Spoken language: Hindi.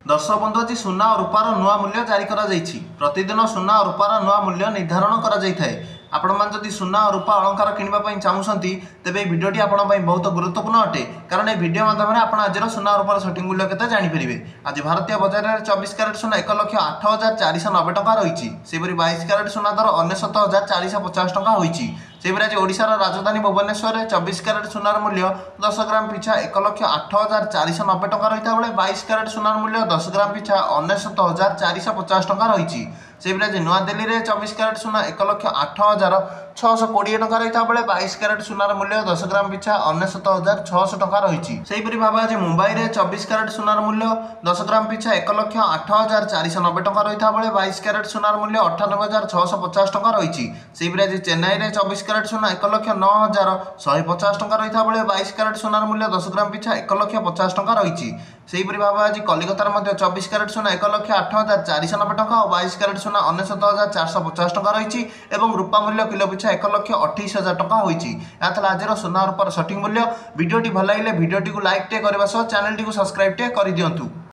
दर्शक बंधु आज सुना और रूपार नुआ मूल्य जारी प्रतिदिन सुना और रूपार नुआ मूल्य निर्धारण कर आपण मैंने जदि सुना और रूपा अलंकार किणवाई चाहूँगी तेज यह भिडटी आप बहुत गुरुत्वपूर्ण अटे कारण यह भिड माध्यम आप आज सुना और रूपार सठिक मूल्य के जानीपर। आज भारतीय बजार में 24 क्यारेट सुना 1,08,490 टଙ୍କା रही। सेपरी 22 क्यारेट सुना दर 99,450 टଙ୍କା होती। सेपरी आज ओडिशार राजधानी भुवनेश्वर 24 क्यारेट सुनार मूल्य 10 ग्राम पिछा 1,08,490 टଙ୍କା रही बेले 22 क्यारेट सुनार मूल्य 10 ग्राम पिछा 99,450 टଙ୍କା रही। सेपरी आज नुआदिल्ली में 24 क्यारेट सुना 1,08,620 टଙ୍କା रही बेले 22 क्यारेट सुनार मूल्य 10 ग्राम पिछा 99,600 टଙ୍କା रही। सेहीपरि भाव आज मुंबई में 24 क्यारेट सुनार मूल्य 10 ग्राम पिछा 1,08,490 टଙ୍କା रही बेले 22 क्यारेट सुनार मूल्य 98,650 टଙ୍କା रही। सेहीपरि आज चेन्नई में 24 क्यारेट सुना 1,09,150 टଙ୍କା रही बेले 22 क्यारेट सुनार मूल्य 10 ग्राम पिछा 1,50,000 टଙ୍କା रही। सेहीपरि भाव आज कलिकतार 24 क्यारेट सुना 1,08,490 टଙ୍କା और 22 क्यारेट सुना 99,450 टଙ୍କା रही एवं रूपा मूल्य किलो पिछा 1,28,000 टଙ୍କା होती। यह आज सुना रूपार सठिक मूल्य। वीडियोटी भल लगे वीडियोटी को लाइक टे करने चैनल टी सब्सक्राइब टे कर दिंतु।